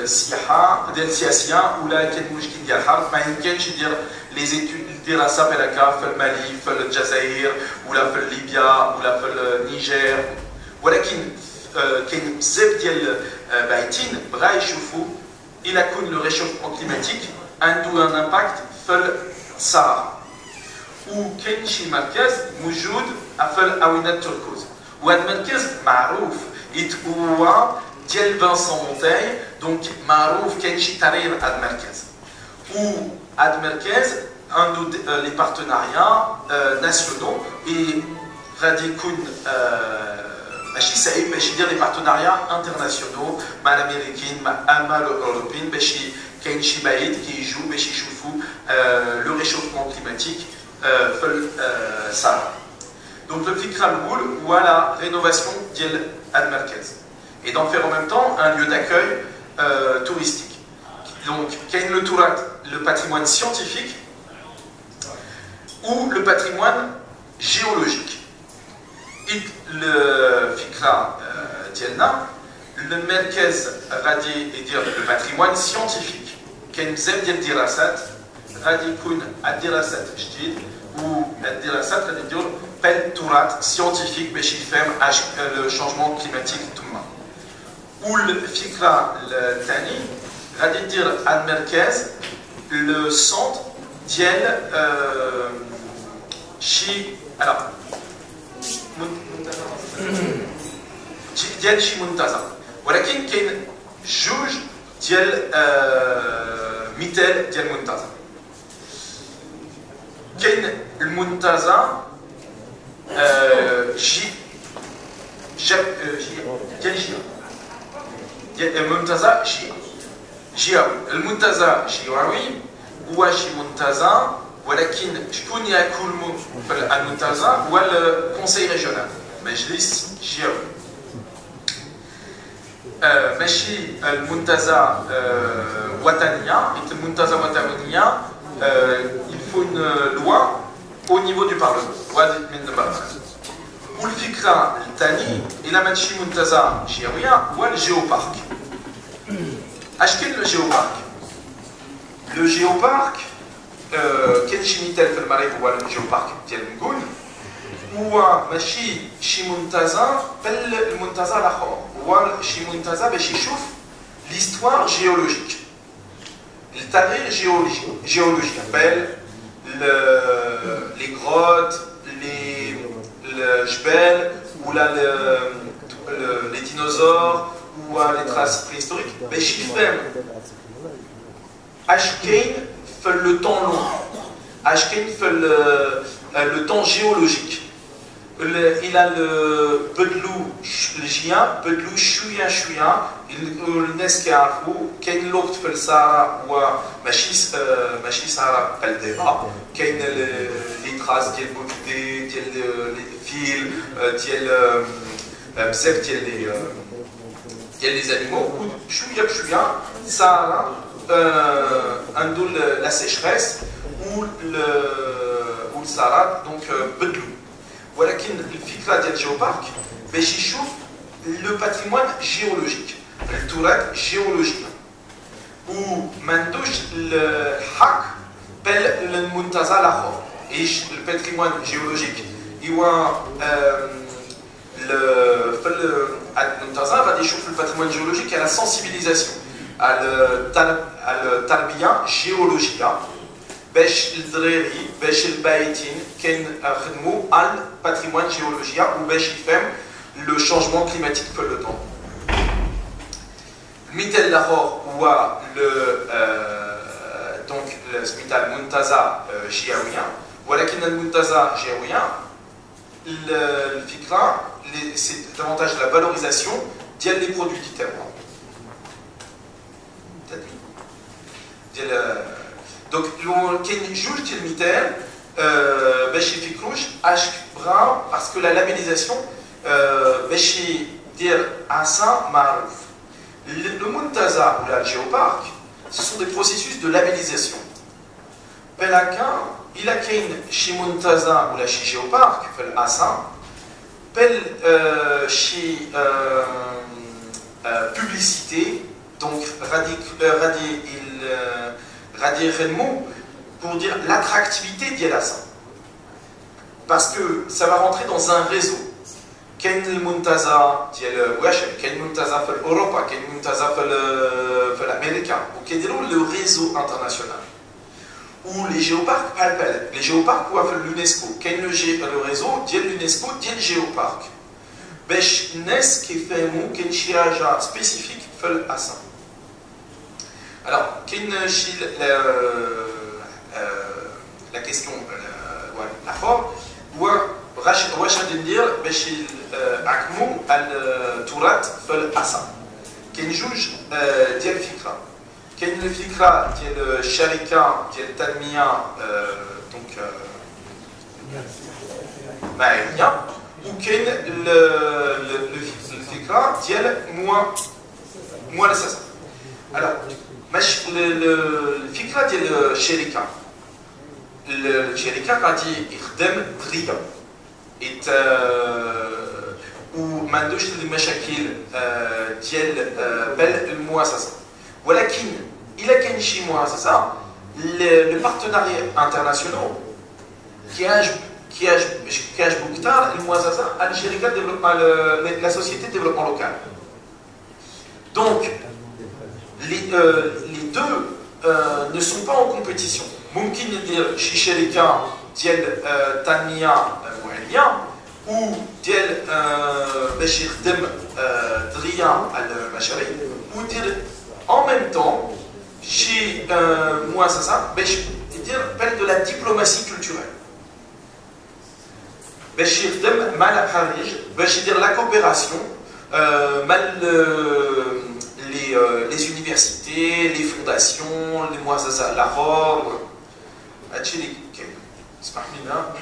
السياحه ديال السياسيه ولا كاين مشكل ديال الحرب ما يمكنش يدير لي زيتود الدراسه بلاكا في المالي في الجزائر ولا في ليبيا ولا في النيجر ولكن كاين بزاف ديال بايتين بغا يشوفوا الى كون لو ريشوفمون كليماتيك عنده ان امباكت في الصحراء وكاين شي مركز موجود في الاونه التركوز وهذا المركز معروف هو ديال فانسون مونتاي دونك معروف كاين شي تقرير هذا المركز وهذا المركز عنده لي بارتناريا ناسيونال اي غادي يكون ماشي صعيب باش يدير لي بارتناريا انترناسيونال مع الامريكيين مع الاوروبيين باش كاين شي بعيد كيجيو باش يشوفوا لو ريشوفمون كليماتيك في الصحراء دونك الفكره الاول هو لا رينوفاسيون ديال هذا المركز et d'en faire en même temps un lieu d'accueil touristique. Donc, il y a le patrimoine scientifique ou le patrimoine géologique. Et le fikra dielna, le merkez radi et dire le patrimoine scientifique. Ken bzem diel dirasat, radi kun ad dirasat jdid ou ad dirasat radi dire pel tourat scientifique beshifem le changement climatique tout le monde. Ou le fikra tani غادي يدير المركز لو سونتر ديال شي ديال شي منتزه ولكن كاين جوج ديال مثال ديال المنتزه كاين المنتزه ديال المنتزه جياوي المنتزه جياوي هو شي منتزه ولكن شكون ياكل في المنتزه هو الكونسي ريجيونال مجلس جياوي ماشي المنتزه وطنيه المنتزه وطنيه il faut une loi au niveau du parlement وهذه من البرلمان والفكره الثاني الى ماشي منتزه جياويه هو الجيوبارك اش كاين لو جيوبارك لو جيوبارك كاين شي مثال في المغرب هو الجيوبارك ديال مكون هو ماشي شي منتزه بل المنتزه الاخر هو شي منتزه باش يشوف ليستوار جيولوجيك التاريخ جيولوجيك بل لي غروت لي الجبال ولا لي ديناصور ou les traces préhistoriques, باش يفهم اش كاين في لو طون لون اش كاين في لو طون جيولوجيك الى بدلو الجيا بدلو شويه شويه الناس كيعرفوا كاين الوقت في الصحراء هو ماشي صحراء بحال دابا كاين لي تراس ديال بوكدي ديال لي فيل ديال بزاف ديال les animaux, chouïa chouïa, ça a la sécheresse ou le Sahara, donc bedlou. Voilà qu'il y a le géoparc, Béchichouf, le patrimoine géologique, le tourat géologique. Ou Mandouch, le hak, bel le muntaza l'achor. Et le patrimoine géologique, il y a المنتزه غادي يشوف الباتريمون جيولوجيك على سنسيبيليزاسيون على التربيه جيولوجيه باش الدراري باش البايتين كنخدموا على الباتريمون جيولوجيا وباش يفهم لو شونجمون كليماتيك في لو طون المثال الاخر هو دونك سميتها المنتزه جياويه ولكن المنتزه جياويه الفكره c'est davantage la valorisation des produits du terroir. Donc, il y a une joute qui parce que la labellisation, le muntaza ou la géoparc, ce sont des processus de labellisation. Il a qu'une chez muntaza ou la chez géoparc, fait l'assa. Belle publicité Donc, pour dire l'attractivité d'Yel ça. Parce que ça va rentrer dans un réseau. كاين المنتزه ديال واشن كاين المنتزه في اوروبا كاين المنتزه في امريكا وكيديروا لو ريزو انترناسيونال ou les géoparcs palpal les géoparcs هو في اليونسكو كاين لو ريزو ديال اليونسكو ديال الجيوبارك باش الناس كيفهموا كاين شي حاجه سبيسيفيك في الاسا. alors كاين شي la question la forme واش غادي ندير باش نحكموا على التراث في الاسا. كاين جوج ديال الفكره. كاين الفكره ديال الشركه ديال التنميه دونك معينيه وكاين الفكره ديال مؤسسه. ماشي الفكره ديال الشركه غادي يخدم دغيا وما عندوش المشاكل ديال بال المؤسسه. ولكن الا كاين شي مؤسسه لي بارتناريا انترناسيونال كيعجبو كثار المؤسسه الشركات ديفلوبمون لا سوسيتي ديفلوبمون لوكال. دونك les deux ne sont pas en compétition. ممكن ندير شي شركه ديال تنميه معينه و ديال باش يخدم دغيا على المشاريع ودير en même temps شي مؤسسه باش يدير بال دو لا ديبلوماسي كولتوريل باش يخدم مع الخارج باش يدير لا كوبيراسيون مع les universités, les fondations, les مؤسسات الاخر هادشي اللي كاين. اسمح لينا